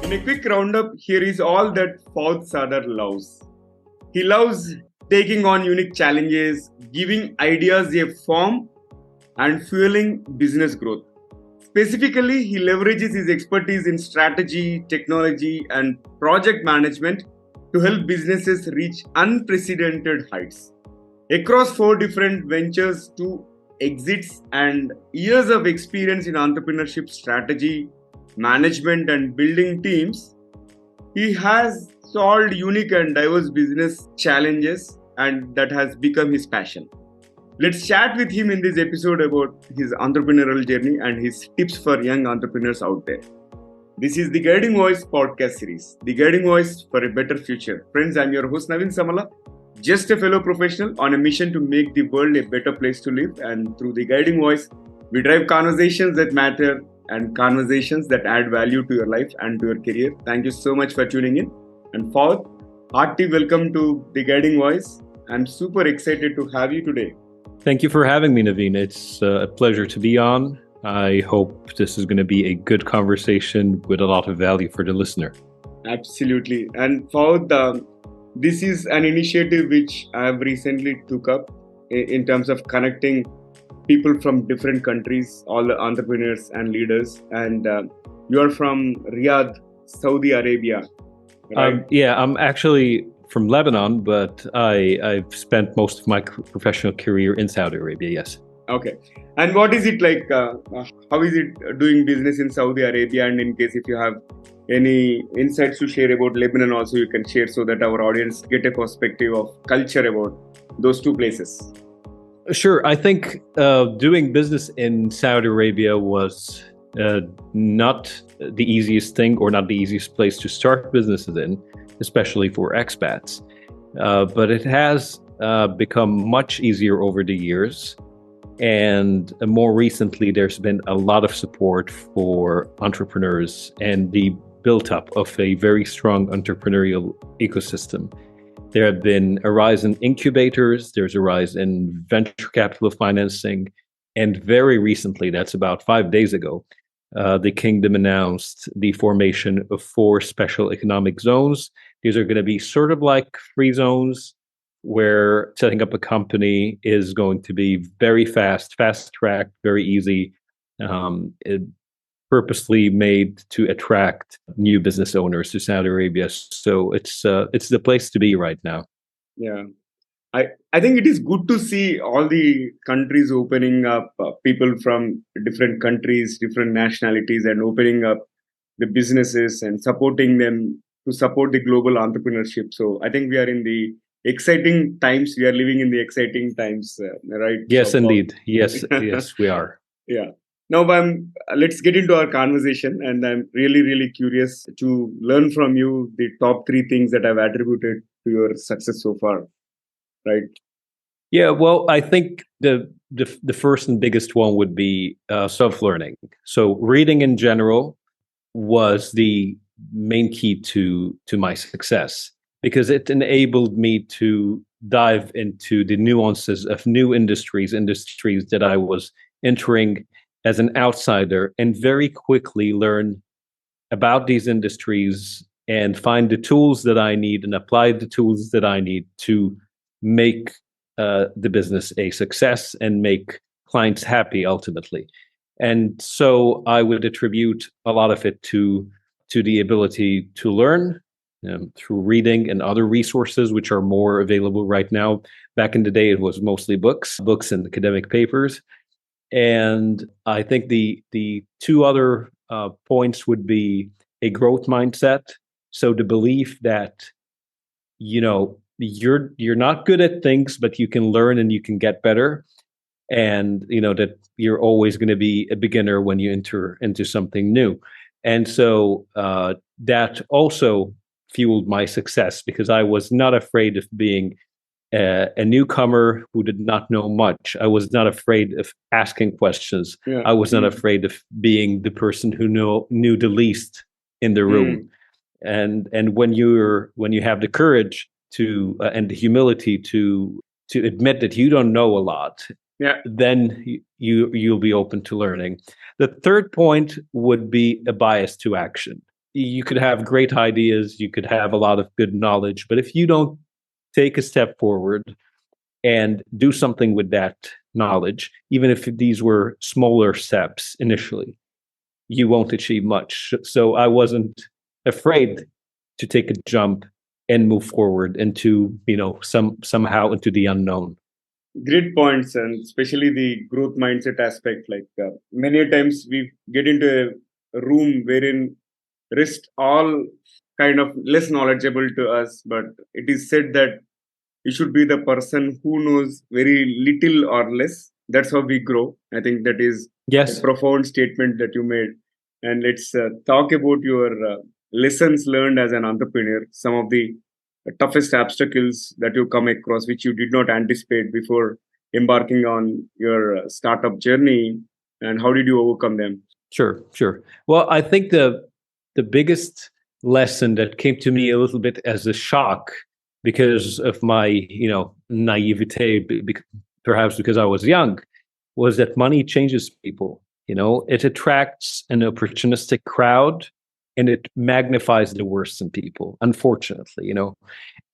In a quick roundup, here is all that Fouad SADER loves. He loves taking on unique challenges, giving ideas a form, and fueling business growth. Specifically, he leverages his expertise in strategy, technology, and project management to help businesses reach unprecedented heights. Across 4 different ventures, 2 exits, and years of experience in entrepreneurship strategy, management, and building teams, he has solved unique and diverse business challenges, and that has become his passion. Let's chat with him in this episode about his entrepreneurial journey and his tips for young entrepreneurs out there. This is the Guiding Voice podcast series, the Guiding Voice for a better future. Friends, I'm your host Navin Samala, just a fellow professional on a mission to make the world a better place to live. And through the Guiding Voice, we drive conversations that matter and conversations that add value to your life and to your career. Thank you so much for tuning in. And Fouad, hearty welcome to the Guiding Voice. I'm super excited to have you today. Thank you for having me, Naveen. It's a pleasure to be on. I hope this is going to be a good conversation with a lot of value for the listener. Absolutely. And Fouad, this is an initiative which I have recently took up in terms of connecting people from different countries, all the entrepreneurs and leaders. And you are from Riyadh, Saudi Arabia, right? I'm actually from Lebanon, but I've spent most of my professional career in Saudi Arabia, yes. Okay. And what is it like? How is it doing business in Saudi Arabia? And in case if you have any insights to share about Lebanon also, you can share so that our audience get a perspective of culture about those 2 places. Sure. I think doing business in Saudi Arabia was not the easiest thing or not the easiest place to start businesses in, especially for expats. But it has become much easier over the years. And more recently, there's been a lot of support for entrepreneurs and the build-up of a very strong entrepreneurial ecosystem. There have been a rise in incubators, there's a rise in venture capital financing, and very recently, that's about 5 days ago, the kingdom announced the formation of 4 special economic zones. These are going to be sort of like free zones where setting up a company is going to be very fast-tracked, very easy, purposely made to attract new business owners to Saudi Arabia. So it's the place to be right now. Yeah. I think it is good to see all the countries opening up, people from different countries, different nationalities, and opening up the businesses and supporting them to support the global entrepreneurship. So I think we are in the exciting times. We are living in the exciting times, right? Yes, so, indeed. Yes, we are. Yeah. Now, let's get into our conversation. And I'm really, really curious to learn from you the top 3 things that I've attributed to your success so far. Right. Yeah, well, I think the first and biggest one would be self-learning. So reading in general was the main key to my success because it enabled me to dive into the nuances of new industries that I was entering as an outsider and very quickly learn about these industries and find the tools that I need and apply the tools that I need to make the business a success and make clients happy ultimately. And so I would attribute a lot of it to the ability to learn through reading and other resources, which are more available right now. Back in the day, it was mostly books and academic papers. And I think the 2 other points would be a growth mindset. So the belief that, you're not good at things, but you can learn and you can get better. And, that you're always going to be a beginner when you enter into something new. And so that also fueled my success because I was not afraid of being a newcomer who did not know much. I was not afraid of asking questions. Yeah. I was not afraid of being the person who knew the least in the room. And when you have the courage to and the humility to admit that you don't know a lot, then you'll be open to learning. The third point would be a bias to action. you could have great ideas, you could have a lot of good knowledge, but if you don't take a step forward and do something with that knowledge, even if these were smaller steps initially, you won't achieve much. So I wasn't afraid to take a jump and move forward into, somehow into the unknown. Great points, and especially the growth mindset aspect. Like many times we get into a room wherein rest all kind of less knowledgeable to us, but it is said that you should be the person who knows very little or less. That's how we grow. I think that is a Yes. profound statement that you made. And let's talk about your lessons learned as an entrepreneur, some of the toughest obstacles that you come across which you did not anticipate before embarking on your startup journey, and how did you overcome them? Sure, sure. Well, I think the biggest lesson that came to me a little bit as a shock because of my, naivete, perhaps because I was young, was that money changes people. It attracts an opportunistic crowd and it magnifies the worst in people, unfortunately,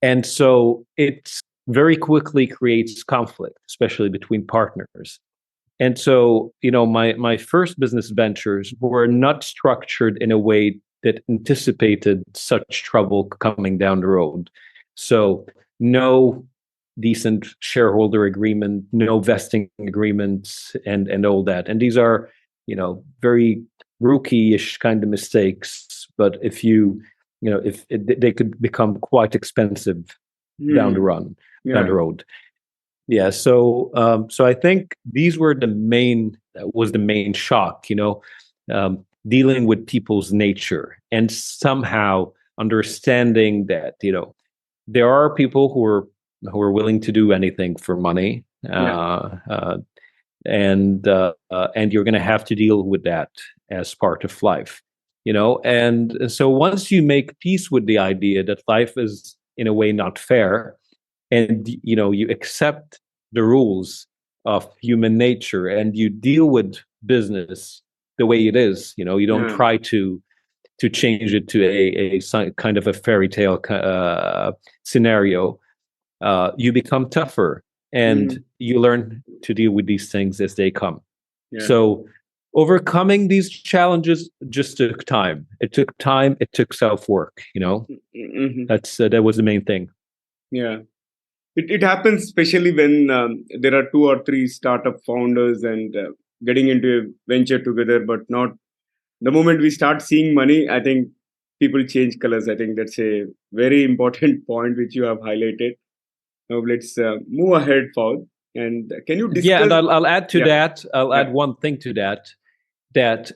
And so it very quickly creates conflict, especially between partners. And so, my first business ventures were not structured in a way that anticipated such trouble coming down the road. So, no decent shareholder agreement, no vesting agreements, and all that. And these are, very rookie-ish kind of mistakes. But if they could become quite expensive down the run, down the road. Yeah, so I think these were the main was the main shock, dealing with people's nature and somehow understanding that there are people who are willing to do anything for money, and you're going to have to deal with that as part of life, And so once you make peace with the idea that life is in a way not fair, and you accept the rules of human nature and you deal with business the way it is, you don't try to change it to a kind of a fairy tale scenario. You become tougher and you learn to deal with these things as they come. So overcoming these challenges just took time. It took self-work, that was the main thing. It happens especially when there are 2 or 3 startup founders and getting into a venture together, but not the moment we start seeing money, I think people change colors. I think that's a very important point which you have highlighted. Now let's move ahead, Fouad. And can you discuss? Yeah, and I'll add to that. I'll add one thing to that. That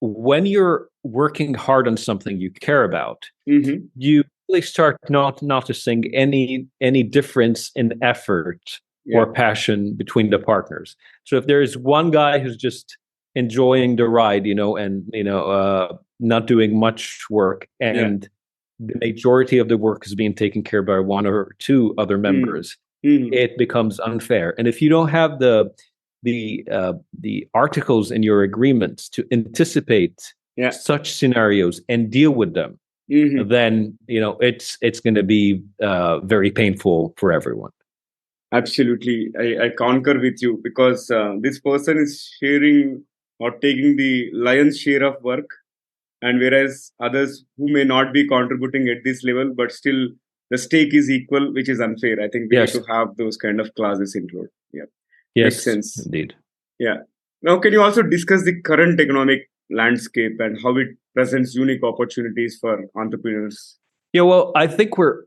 when you're working hard on something you care about, you really start not noticing any difference in effort or passion between the partners. So if there is one guy who's just enjoying the ride, and not doing much work, and the majority of the work is being taken care by 1 or 2 other members, it becomes unfair. And if you don't have the articles in your agreements to anticipate such scenarios and deal with them, then it's going to be very painful for everyone. Absolutely, I concur with you, because this person is sharing or taking the lion's share of work, and whereas others who may not be contributing at this level, but still the stake is equal, which is unfair. I think we need to have those kind of clauses included. Makes sense. Indeed. Now, can you also discuss the current economic landscape and how it presents unique opportunities for entrepreneurs? Yeah, well, I think we're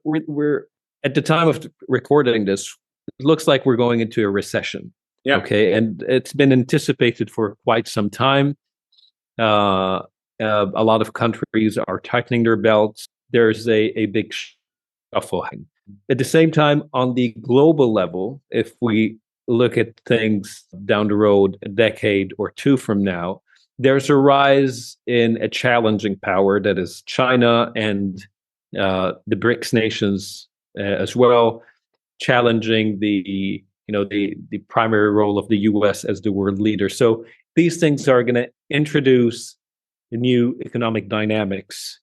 at the time of recording this, it looks like we're going into a recession. Okay, and it's been anticipated for quite some time. A lot of countries are tightening their belts. There's a big shuffle. At the same time, on the global level, if we look at things down the road, a decade or 2 from now, there's a rise in a challenging power that is China and the BRICS nations as well, challenging the primary role of the US as the world leader. So these things are going to introduce new economic dynamics.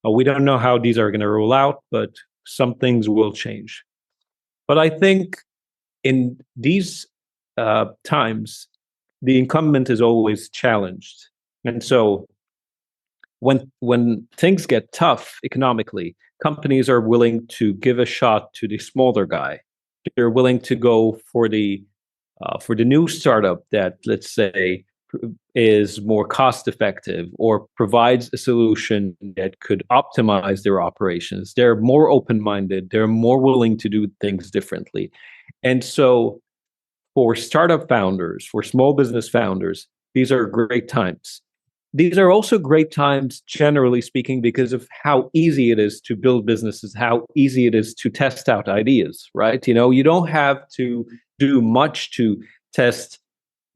We don't know how these are going to roll out, but some things will change. But I think in these times, the incumbent is always challenged. And so when things get tough economically, companies are willing to give a shot to the smaller guy. They're willing to go for the new startup that, let's say, is more cost effective or provides a solution that could optimize their operations. They're more open minded. They're more willing to do things differently. And so, for startup founders, for small business founders, these are great times. These are also great times, generally speaking, because of how easy it is to build businesses, how easy it is to test out ideas, right? You don't have to do much to test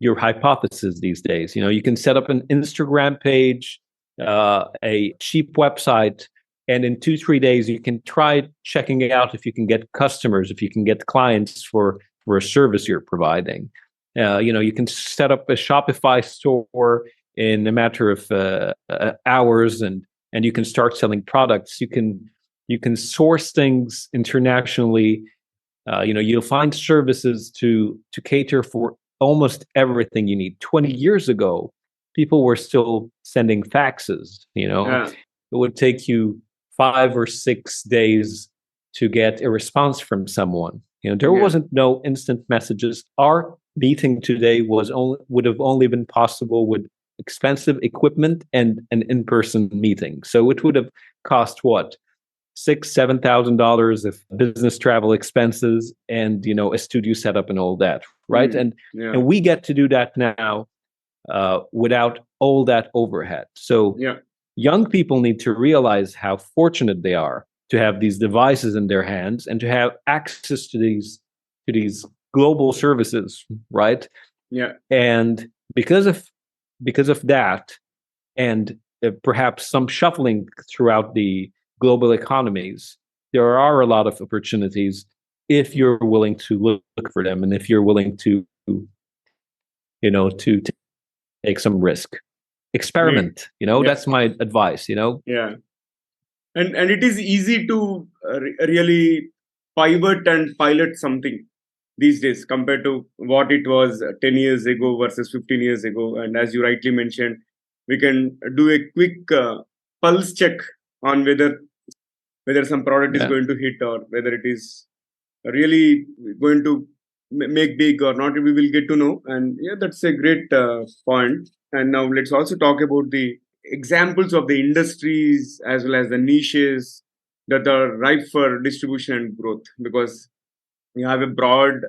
your hypothesis these days. You can set up an Instagram page, a cheap website, and in 2-3 days, you can try checking it out if you can get customers, if you can get clients for a service you're providing. You can set up a Shopify store in a matter of hours, and you can start selling products. You can source things internationally. You'll find services to cater for almost everything you need. 20 years ago, people were still sending faxes. Yeah. It would take you 5 or 6 days to get a response from someone. There wasn't no instant messages. Our meeting today would have only been possible with expensive equipment and an in-person meeting. So it would have cost what? $6,000-7,000 of business travel expenses and a studio setup and all that, right? And we get to do that now without all that overhead. So young people need to realize how fortunate they are to have these devices in their hands and to have access to these global services, right? Yeah. And because of that, and perhaps some shuffling throughout the global economies, there are a lot of opportunities if you're willing to look for them and if you're willing to take some risk. Experiment. That's my advice. Yeah. And it is easy to really pivot and pilot something these days compared to what it was 10 years ago versus 15 years ago. And as you rightly mentioned, we can do a quick pulse check on whether some product is going to hit or whether it is really going to make big or not. We will get to know. And that's a great point. And now let's also talk about the examples of the industries as well as the niches that are ripe for distribution and growth, because you have a broad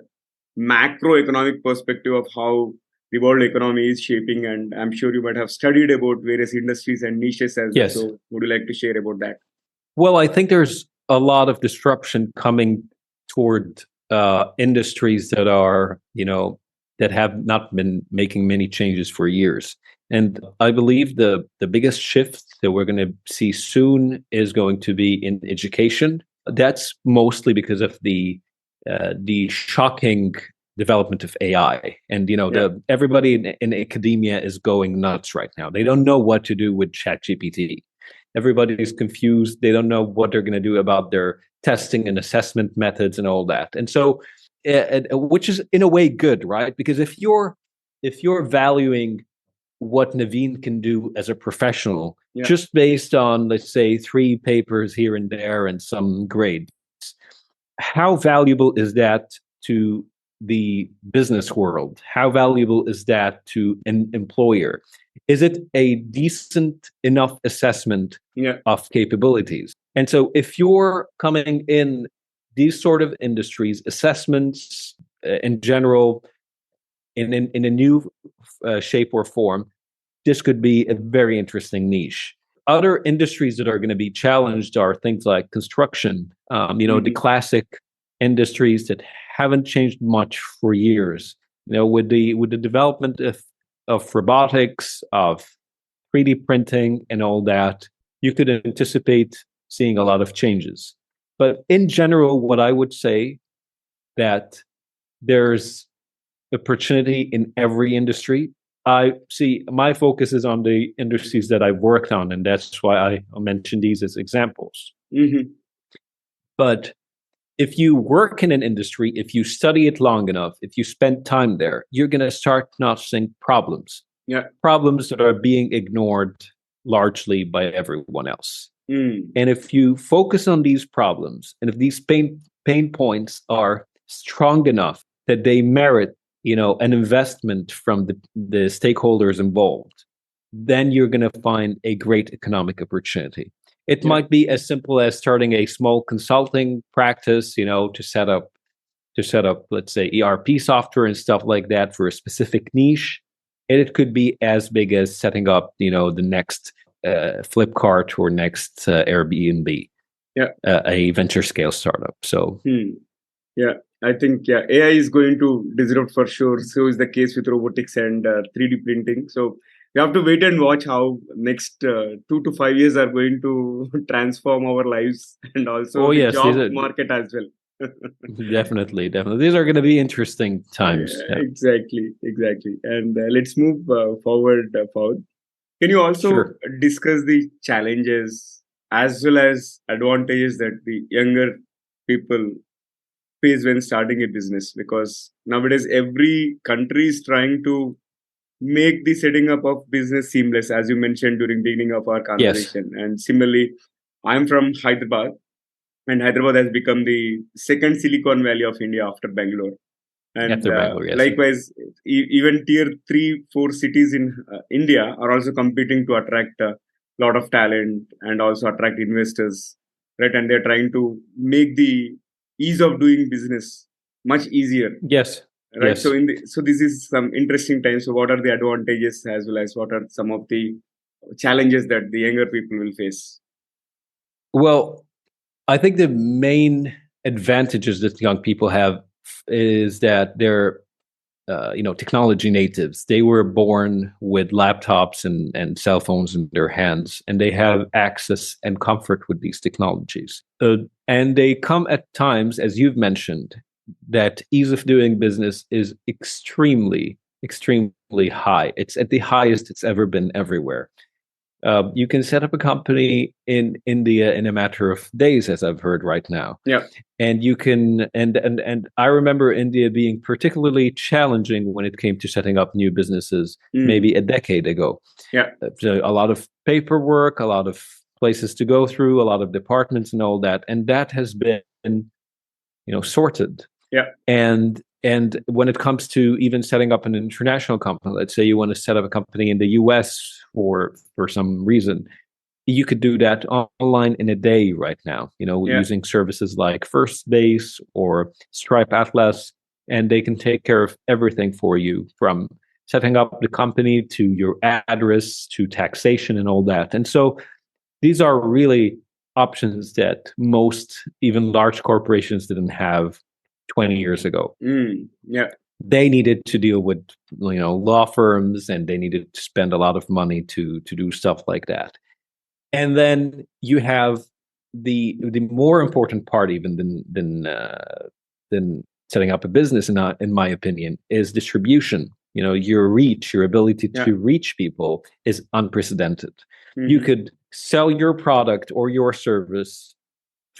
macroeconomic perspective of how the world economy is shaping, and I'm sure you might have studied about various industries and niches as well. So would you like to share about that? Well, I think there's a lot of disruption coming toward industries that are, that have not been making many changes for years. And I believe the biggest shift that we're going to see soon is going to be in education. That's mostly because of the shocking development of AI. And, everybody in academia is going nuts right now. They don't know what to do with ChatGPT. Everybody's confused. They don't know what they're going to do about their testing and assessment methods and all that. And so, which is in a way good, right? Because if you're valuing what Naveen can do as a professional, just based on, let's say, 3 papers here and there and some grades, how valuable is that to the business world? How valuable is that to an employer? Is it a decent enough assessment of capabilities? And so if you're coming in these sort of industries, assessments in general, in a new shape or form, this could be a very interesting niche. Other industries that are going to be challenged are things like construction, the classic industries that haven't changed much for years. With the development of robotics, of 3D printing and all that, you could anticipate seeing a lot of changes. But in general, what I would say that there's opportunity in every industry. I see my focus is on the industries that I've worked on, and that's why I mentioned these as examples. Mm-hmm. But if you work in an industry, if you study it long enough, if you spend time there, you're going to start noticing problems. Yeah. Problems that are being ignored largely by everyone else. And if you focus on these problems, and if these pain points are strong enough that they merit, an investment from the stakeholders involved, then you're going to find a great economic opportunity. It might be as simple as starting a small consulting practice, to set up, let's say, ERP software and stuff like that for a specific niche. And it could be as big as setting up, the next Flipkart or next Airbnb, a venture scale startup. So, yeah, I think AI is going to disrupt for sure. So is the case with robotics and 3D printing. So we have to wait and watch how next 2 to 5 years are going to transform our lives and also the job market as well. Definitely. These are going to be interesting times. Exactly. And let's move forward, Fouad. Can you also discuss the challenges as well as advantages that the younger people face when starting a business? Because nowadays every country is trying to make the setting up of business seamless, as you mentioned during the beginning of our conversation. And similarly, I'm from Hyderabad, and Hyderabad has become the second Silicon Valley of India after Bangalore. And likewise, even tier 3, 4 cities in India are also competing to attract a lot of talent and also attract investors, right? And they're trying to make the ease of doing business much easier. Yes. Right. So so this is some interesting times. So what are the advantages as well as what are some of the challenges that the younger people will face? Well, I think the main advantages that young people have is that they're, technology natives. They were born with laptops and cell phones in their hands, and they have access and comfort with these technologies. And they come at times, as you've mentioned, that ease of doing business is extremely high. It's at the highest it's ever been everywhere. You can set up a company in India in a matter of days, as I've heard right now. Yeah. And you can, and I remember India being particularly challenging when it came to setting up new businesses, maybe a decade ago. Yeah. So a lot of paperwork, a lot of places to go through, a lot of departments and all that. And that has been, sorted. Yeah. And when it comes to even setting up an international company, let's say you want to set up a company in the US for some reason, you could do that online in a day right now, using services like First Base or Stripe Atlas, and they can take care of everything for you, from setting up the company to your address to taxation and all that. And so these are really options that most, even large corporations, didn't have 20 years ago. They needed to deal with, law firms, and they needed to spend a lot of money to do stuff like that. And then you have the more important part, even than setting up a business, in my opinion, is distribution. Your reach, your ability to reach people is unprecedented. You could sell your product or your service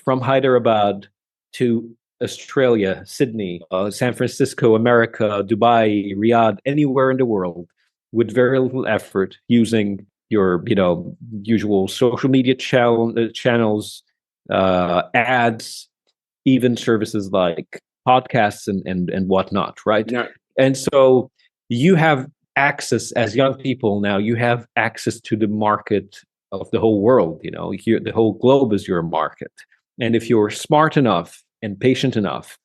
from Hyderabad to Australia, Sydney, San Francisco, America, Dubai, Riyadh, anywhere in the world, with very little effort, using your usual social media channels, ads, even services like podcasts and whatnot, right? Yeah. And so you have access, as young people now, you have access to the market of the whole world. The whole globe is your market. And if you're smart enough and patient enough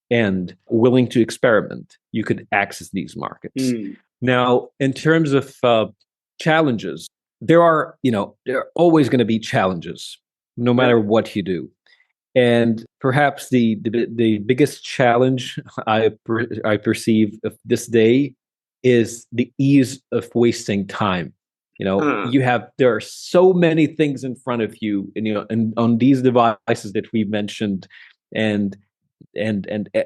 and willing to experiment, you could access these markets. Now, in terms of challenges, there are always going to be challenges, no matter what you do. And perhaps the biggest challenge I perceive of this day is the ease of wasting time. There are so many things in front of you, and on these devices that we've mentioned, and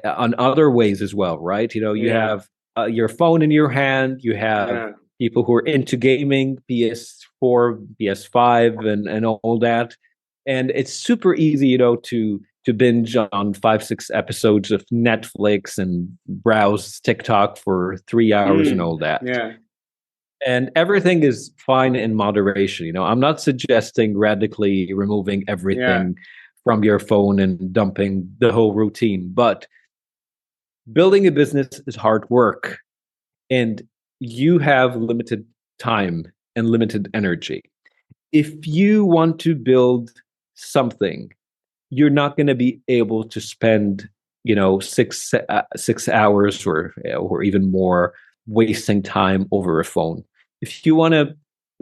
on other ways as well, right? You have your phone in your hand, you have people who are into gaming, PS4, PS5, and all that. And it's super easy, to binge on 5, 6 episodes of Netflix and browse TikTok for 3 hours and all that. Yeah. And everything is fine in moderation. I'm not suggesting radically removing everything from your phone and dumping the whole routine, but building a business is hard work, and you have limited time and limited energy. If you want to build something, you're not going to be able to spend, 6 hours or even more wasting time over a phone. If you want to,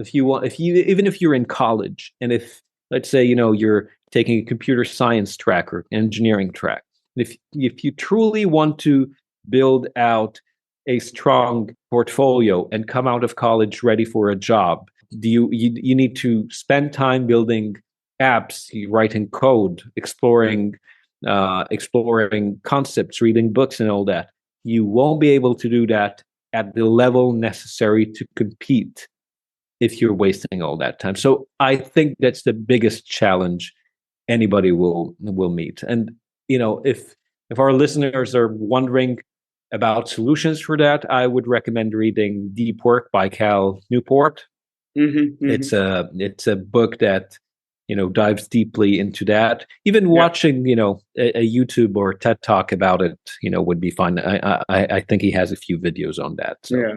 even if you're in college, and if, let's say, you're taking a computer science track or engineering track, if you truly want to build out a strong portfolio and come out of college ready for a job, you need to spend time building apps, writing code, exploring concepts, reading books, and all that. You won't be able to do that at the level necessary to compete if you're wasting all that time. So I think that's the biggest challenge anybody will meet. And if our listeners are wondering about solutions for that, I would recommend reading Deep Work by Cal Newport. It's a book that dives deeply into that. Even watching a YouTube or TED Talk about it would be fine. I think he has a few videos on that. So. Yeah,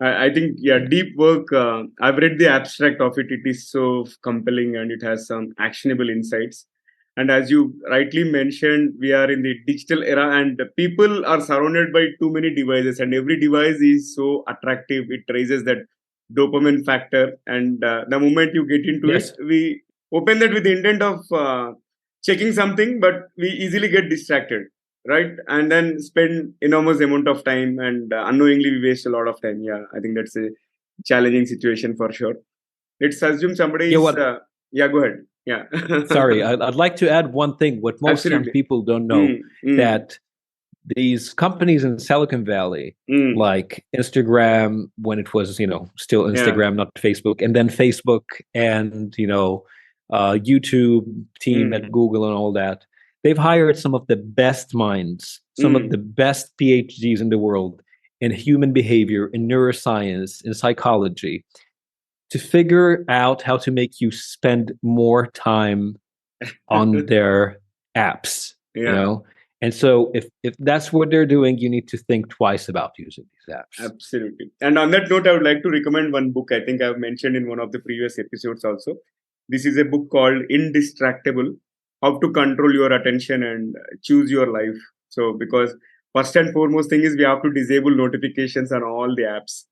I think Deep Work. I've read the abstract of it. It is so compelling and it has some actionable insights. And as you rightly mentioned, we are in the digital era, and people are surrounded by too many devices, and every device is so attractive. It raises that dopamine factor, and the moment you get into Yes. it, we open that with the intent of checking something, but we easily get distracted, right? And then spend enormous amount of time, and unknowingly we waste a lot of time. Yeah, I think that's a challenging situation for sure. Let's assume somebody is. Go ahead. Yeah. Sorry, I'd like to add one thing. What most young Absolutely. people don't know, that these companies in Silicon Valley, like Instagram, when it was, still Instagram, not Facebook, and then Facebook and, YouTube team at Google and all that, they've hired some of the best minds, some of the best PhDs in the world in human behavior, in neuroscience, in psychology, to figure out how to make you spend more time on their apps, And so if that's what they're doing, you need to think twice about using these apps. Absolutely. And on that note, I would like to recommend one book I think I've mentioned in one of the previous episodes also. This is a book called Indistractable: How to Control Your Attention and Choose Your Life. So, because first and foremost thing is we have to disable notifications on all the apps,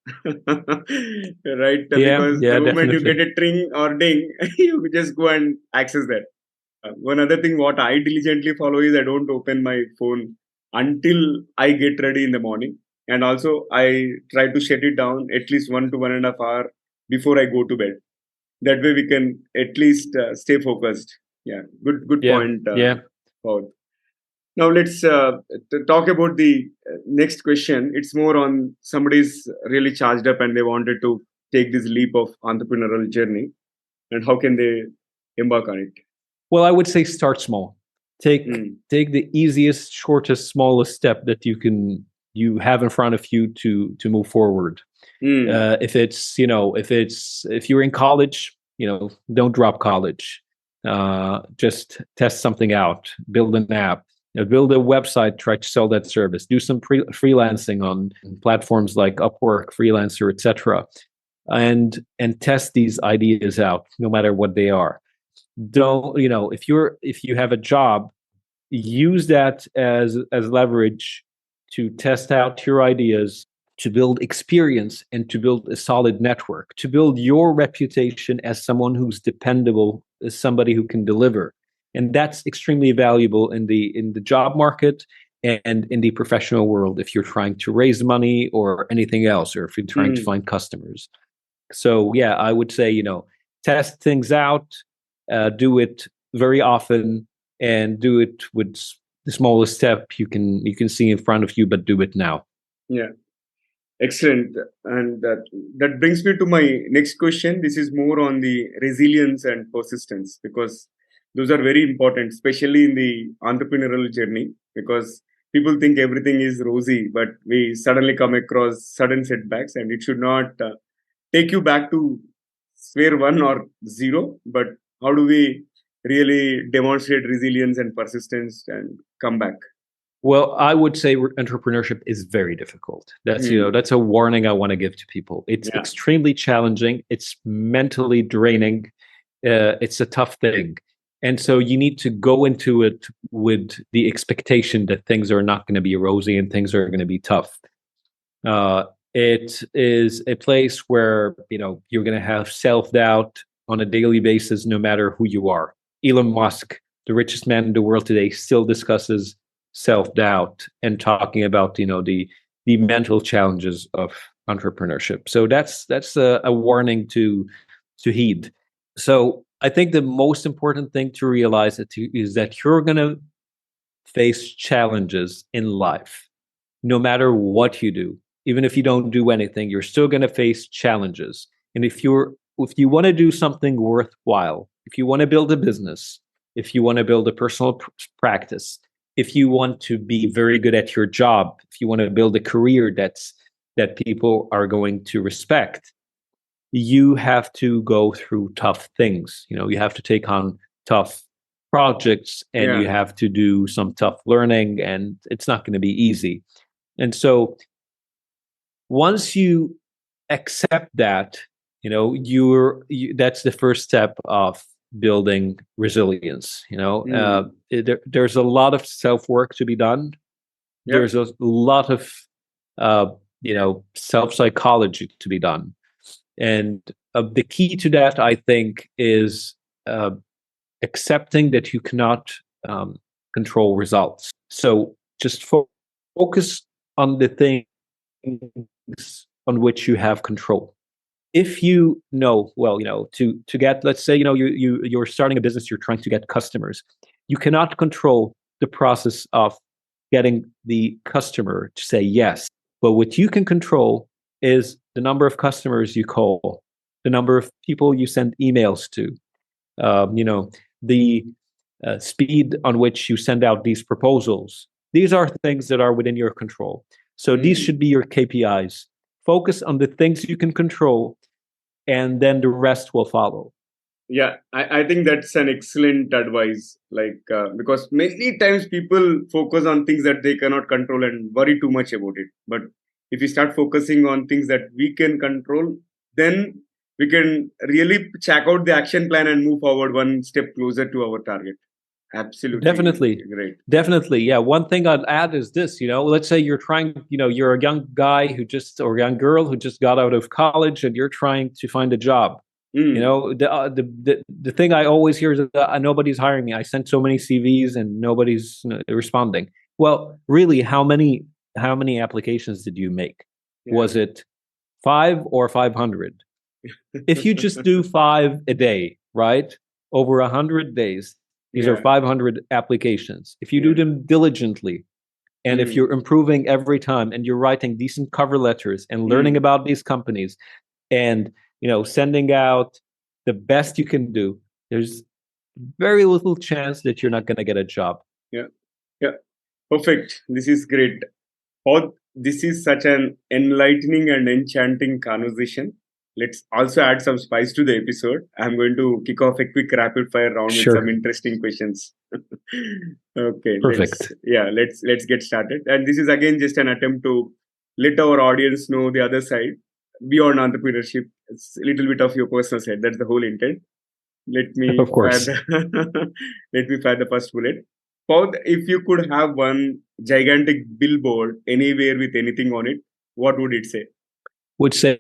right? Because the moment you get a tring or ding, you just go and access that. One other thing, what I diligently follow is I don't open my phone until I get ready in the morning. And also, I try to shut it down at least 1 to 1.5 hours before I go to bed. That way, we can at least stay focused. Yeah, good point. Fouad. Now, let's talk about the next question. It's more on somebody's really charged up and they wanted to take this leap of entrepreneurial journey. And how can they embark on it? Well, I would say start small. Take the easiest, shortest, smallest step that you have in front of you to move forward. If you're in college, don't drop college. Just test something out. Build an app. Build a website. Try to sell that service. Do some freelancing on platforms like Upwork, Freelancer, etc. And test these ideas out, no matter what they are. Don't if you have a job, use that as leverage to test out your ideas, to build experience, and to build a solid network, to build your reputation as someone who's dependable, as somebody who can deliver. And that's extremely valuable in the job market and in the professional world, if you're trying to raise money or anything else, or if you're trying to find customers. So I would say, test things out, do it very often, and do it with the smallest step you can see in front of you, but do it now. Yeah. Excellent. And that brings me to my next question. This is more on the resilience and persistence, because those are very important, especially in the entrepreneurial journey, because people think everything is rosy, but we suddenly come across sudden setbacks, and it should not take you back to square one or zero. But how do we really demonstrate resilience and persistence and come back? Well, I would say entrepreneurship is very difficult. That's, Hmm. that's a warning I want to give to people. It's Yeah. extremely challenging. It's mentally draining. It's a tough thing. And so you need to go into it with the expectation that things are not going to be rosy and things are going to be tough. Uh, it is a place where, you're going to have self-doubt on a daily basis, no matter who you are. Elon Musk, the richest man in the world today, still discusses self-doubt and talking about, the mental challenges of entrepreneurship. So that's a warning to heed. So I think the most important thing to realize is that you're going to face challenges in life, no matter what you do. Even if you don't do anything, you're still going to face challenges. And if you want to do something worthwhile, if you want to build a business, if you want to build a personal practice, if you want to be very good at your job, if you want to build a career that people are going to respect, you have to go through tough things. You have to take on tough projects, and Yeah. you have to do some tough learning, and it's not going to be easy. And so once you accept that, that's the first step of building resilience. Hmm. There's a lot of self work to be done. Yeah. There's a lot of uh, self psychology to be done, and the key to that, I think, is uh, accepting that you cannot control results. So just focus on the things on which you have control. If you know, well, to get, let's say, you're starting a business, you're trying to get customers. You cannot control the process of getting the customer to say yes. But what you can control is the number of customers you call, the number of people you send emails to, the speed on which you send out these proposals. These are things that are within your control. So these Hmm. should be your KPIs. Focus on the things you can control, and then the rest will follow. Yeah, I think that's an excellent advice. Because many times people focus on things that they cannot control and worry too much about it. But if we start focusing on things that we can control, then we can really check out the action plan and move forward one step closer to our target. Absolutely Definitely. great. Definitely. Yeah. One thing I'd add is this, let's say you're a young guy or a young girl who just got out of college, and you're trying to find a job. Mm. The thing I always hear is that nobody's hiring me. I sent so many CVs and nobody's responding. Well, really, how many applications did you make? Yeah. Was it 5 or 500? If you just do 5 a day, right, over 100 days, these are Yeah. 500 applications. If you do Yeah. them diligently, and if Mm. you're improving every time, and you're writing decent cover letters and learning Mm. about these companies, and sending out the best you can do, there's very little chance that you're not going to get a job. Yeah. Yeah. Perfect. This is great. Oh, this is such an enlightening and enchanting conversation. Let's also add some spice to the episode. I'm going to kick off a quick rapid fire round with some Sure. interesting questions. Okay, let's Perfect. yeah, let's get started. And this is again just an attempt to let our audience know the other side beyond entrepreneurship. It's a little bit of your personal side. That's the whole intent. Let me Of fire course. the let me fire the first bullet. Paul, if you could have one gigantic billboard anywhere with anything on it, what would it say? Would say,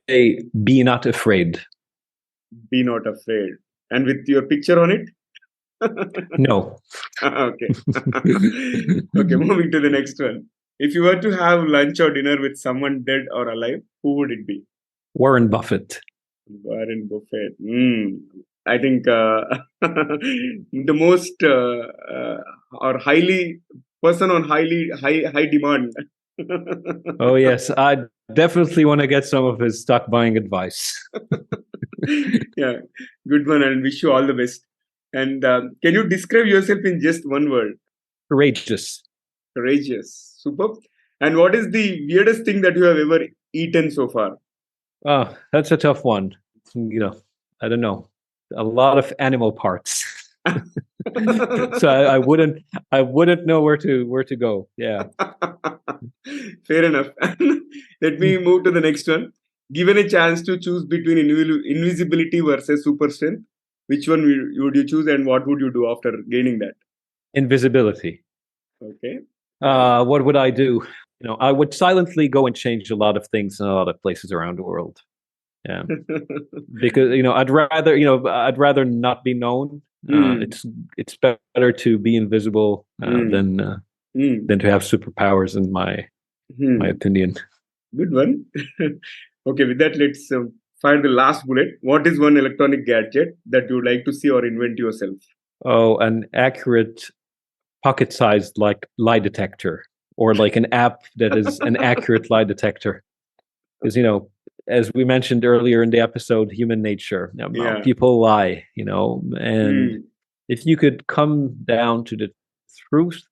be not afraid. Be not afraid. And with your picture on it? No. Okay. Okay, moving to the next one. If you were to have lunch or dinner with someone dead or alive, who would it be? Warren Buffett. Warren Buffett. I think the most or highly person on high demand. Oh yes, I definitely want to get some of his stock buying advice. Yeah, good one, and wish you all the best. And can you describe yourself in just one word? Courageous. Courageous. Superb. And what is the weirdest thing that you have ever eaten so far? Oh, that's a tough one. I don't know. A lot of animal parts. So I wouldn't know where to go. Yeah. Fair enough. Let me move to the next one. Given a chance to choose between invisibility versus super strength, which one would you choose, and what would you do after gaining that? Invisibility. Okay, nice. What would I do? I would silently go and change a lot of things in a lot of places around the world. Yeah, because I'd rather not be known. Hmm. It's better to be invisible Hmm. Hmm. than to have superpowers, in my Hmm. opinion. Good one. Okay, with that, let's fire the last bullet. What is one electronic gadget that you would like to see or invent yourself? Oh, an accurate pocket-sized like lie detector, or like an app that is an accurate lie detector. Because as we mentioned earlier in the episode, human nature, Yeah. people lie, and Hmm. if you could come down to the truth,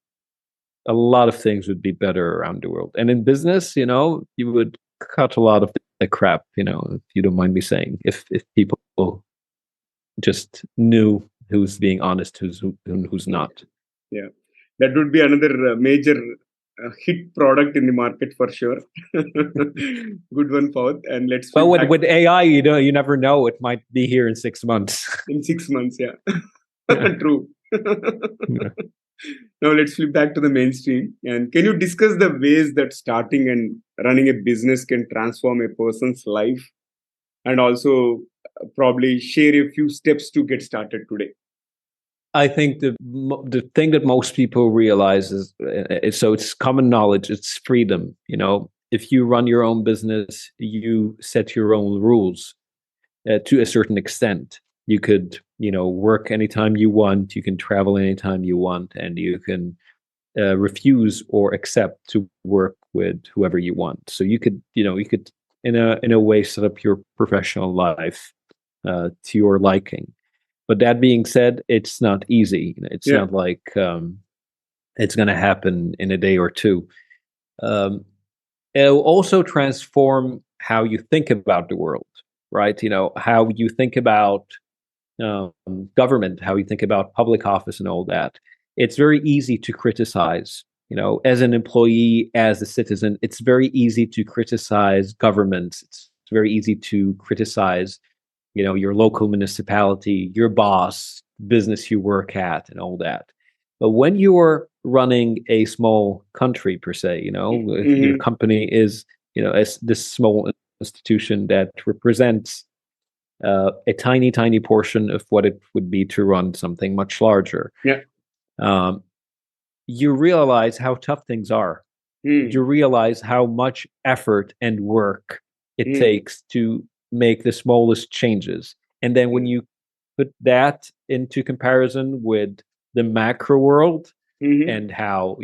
a lot of things would be better around the world. And in business, you would cut a lot of the crap, if you don't mind me saying, if people just knew who's being honest, who's Yeah. not. Yeah. That would be another major hit product in the market for sure. Good one, Fouad. And let's Well, flip with back with AI, you never know. It might be here in 6 months. in 6 months. Yeah. Yeah. True. Yeah. Now let's flip back to the mainstream. And can you discuss the ways that starting and running a business can transform a person's life, and also probably share a few steps to get started today? I think the thing that most people realize is so it's common knowledge. It's freedom. If you run your own business, you set your own rules to a certain extent. You could, work anytime you want. You can travel anytime you want, and you can refuse or accept to work with whoever you want. So you could in a way set up your professional life to your liking. But that being said, it's not easy. It's Yeah. not like it's going to happen in a day or two. Um, it'll also transform how you think about the world, right? How you think about um, government, how you think about public office, and all that. It's very easy to criticize. As an employee, as a citizen, it's very easy to criticize governments. It's very easy to criticize your local municipality, your boss, business you work at, and all that. But when you're running a small country per se, if your Hmm. company is as this small institution that represents a tiny tiny portion of what it would be to run something much larger, Yeah. um, you realize how tough things are. You Hmm. realize how much effort and work it Hmm. takes to make the smallest changes. And then when Hmm. you put that into comparison with the macro world, Hmm. and how,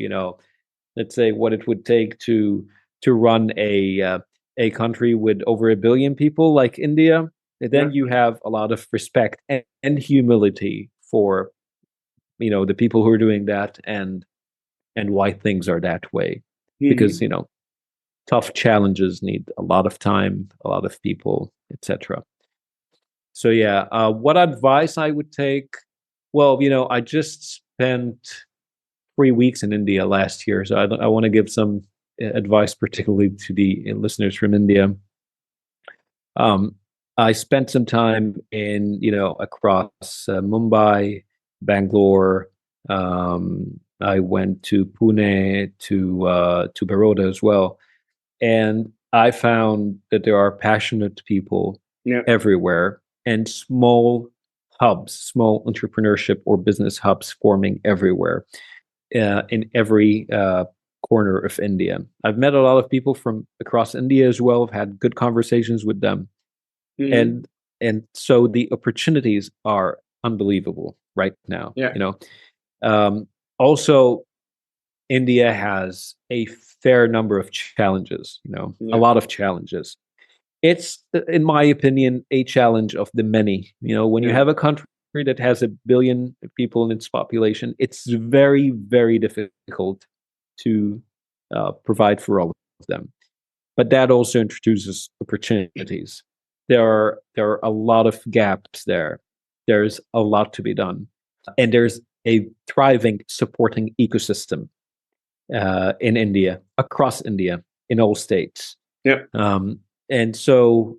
let's say what it would take to run a country with over 1 billion people like India, Yeah. then you have a lot of respect and humility for the people who are doing that, and why things are that way. Because Hmm. tough challenges need a lot of time, a lot of people, etc. So yeah, what advice I would take? Well, I just spent 3 weeks in India last year, so I want to give some advice, particularly to the listeners from India. Um, I spent some time in across Mumbai, Bangalore. I went to Pune, to Baroda as well, and I found that there are passionate people Yeah. everywhere, and small hubs, small entrepreneurship or business hubs forming everywhere, in every corner of India. I've met a lot of people from across India as well. I've had good conversations with them, Hmm. and so the opportunities are unbelievable right now. Yeah. Um, Also, India has a fair number of challenges, a lot of challenges. It's, in my opinion, a challenge of the many. When you have a country that has 1 billion people in its population, it's very, very difficult to provide for all of them. But that also introduces opportunities. There are a lot of gaps there. There's a lot to be done. And there's a thriving supporting ecosystem in India, across India, in all states. Yeah. And so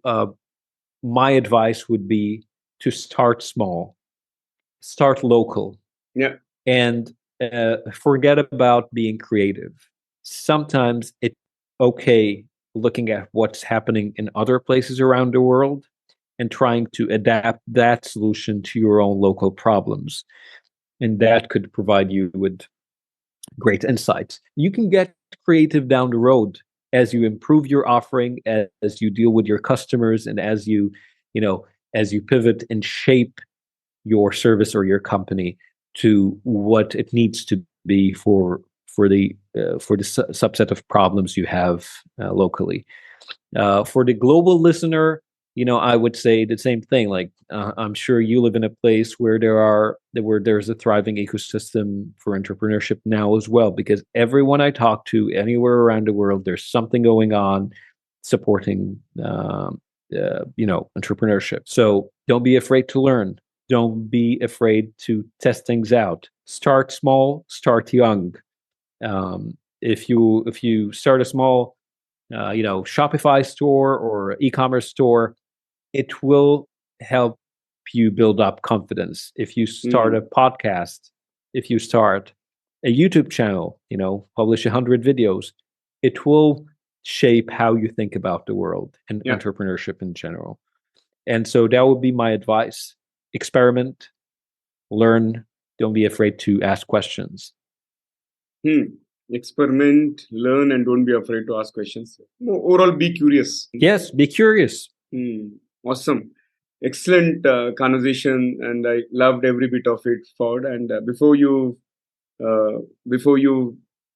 my advice would be to start small, start local, and forget about being creative. Sometimes it's okay looking at what's happening in other places around the world and trying to adapt that solution to your own local problems. And that could provide you with great insights. You can get creative down the road as you improve your offering, as you deal with your customers, and as you pivot and shape your service or your company to what it needs to be for the subset of problems you have locally. For the global listener, I would say the same thing. Like I'm sure you live in a place where there's a thriving ecosystem for entrepreneurship now as well, because everyone I talk to anywhere around the world, there's something going on supporting entrepreneurship. So don't be afraid to learn. Don't be afraid to test things out. Start small, start young. If you start a small Shopify store or e-commerce store, it will help you build up confidence. If you start a podcast, if you start a YouTube channel, publish 100 videos, it will shape how you think about the world and entrepreneurship in general. And so that would be my advice. Experiment, learn, don't be afraid to ask questions. Experiment, learn, and don't be afraid to ask questions. Overall, be curious. Yes, be curious. Awesome. Excellent conversation, and I loved every bit of it, Fouad. And before you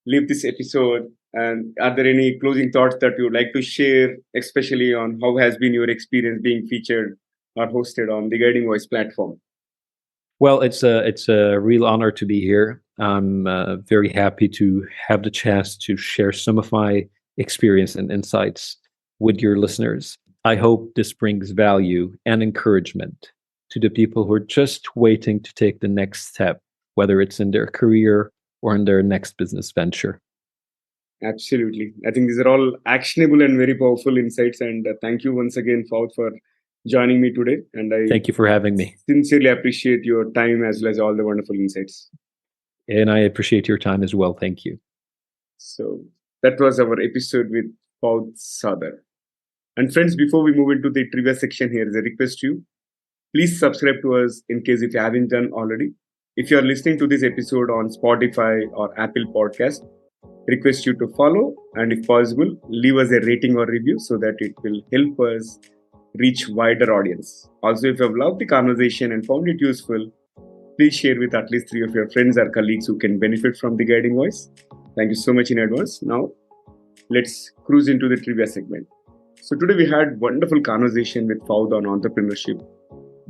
leave this episode, and are there any closing thoughts that you would like to share, especially on how has been your experience being featured or hosted on the Guiding Voice platform? Well, it's a real honor to be here. I'm very happy to have the chance to share some of my experience and insights with your listeners. I hope this brings value and encouragement to the people who are just waiting to take the next step, whether it's in their career or in their next business venture. Absolutely. I think these are all actionable and very powerful insights. And thank you once again, Fouad, for joining me today. And I thank you for having me. Sincerely appreciate your time as well as all the wonderful insights. And I appreciate your time as well. Thank you. So that was our episode with Fouad SADER. And friends, before we move into the trivia section, here is a request to you. Please subscribe to us in case if you haven't done already. If you are listening to this episode on Spotify or Apple Podcast, request you to follow, and if possible, leave us a rating or review so that it will help us reach wider audience. Also, if you have loved the conversation and found it useful, please share with at least 3 of your friends or colleagues who can benefit from the Guiding Voice. Thank you so much in advance. Now, let's cruise into the trivia segment. So today we had wonderful conversation with Fouad on entrepreneurship,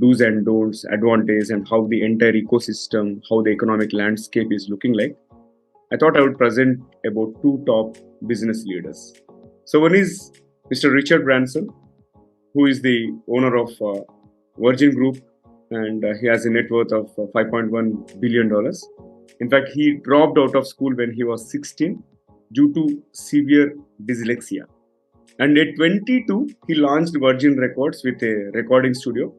do's and don'ts, advantages, and how the entire ecosystem, how the economic landscape is looking like. I thought I would present about 2 top business leaders. So one is Mr. Richard Branson, who is the owner of Virgin Group, and he has a net worth of $5.1 billion. In fact, he dropped out of school when he was 16 due to severe dyslexia. And at 22, he launched Virgin Records with a recording studio.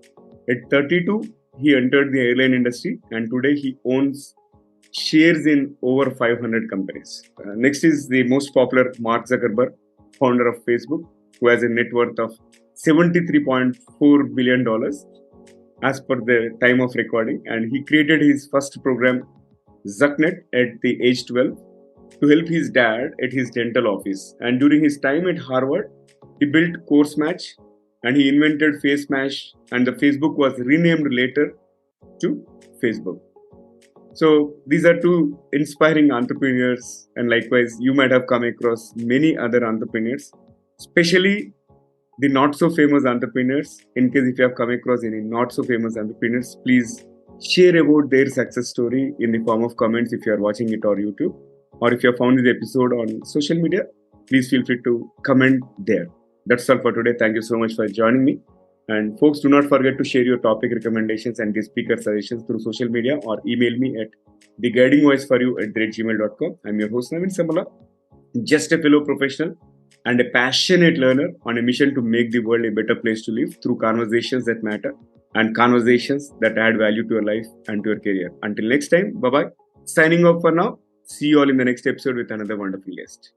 At 32, he entered the airline industry, and today he owns shares in over 500 companies. Next is the most popular Mark Zuckerberg, founder of Facebook, who has a net worth of $73.4 billion as per the time of recording. And he created his first program, ZuckNet, at the age 12 to help his dad at his dental office. And during his time at Harvard, he built CourseMatch and he invented FaceMash, and the Facebook was renamed later to Facebook. So these are two inspiring entrepreneurs, and likewise, you might have come across many other entrepreneurs, especially the not so famous entrepreneurs. In case if you have come across any not so famous entrepreneurs, please share about their success story in the form of comments if you are watching it on YouTube, or if you have found this episode on social media, please feel free to comment there. That's all for today. Thank you so much for joining me. And folks, do not forget to share your topic recommendations and the speaker suggestions through social media or email me at theguidingvoiceforyou@gmail.com. I'm your host, Navin Samala, just a fellow professional and a passionate learner on a mission to make the world a better place to live through conversations that matter and conversations that add value to your life and to your career. Until next time, bye bye. Signing off for now. See you all in the next episode with another wonderful guest.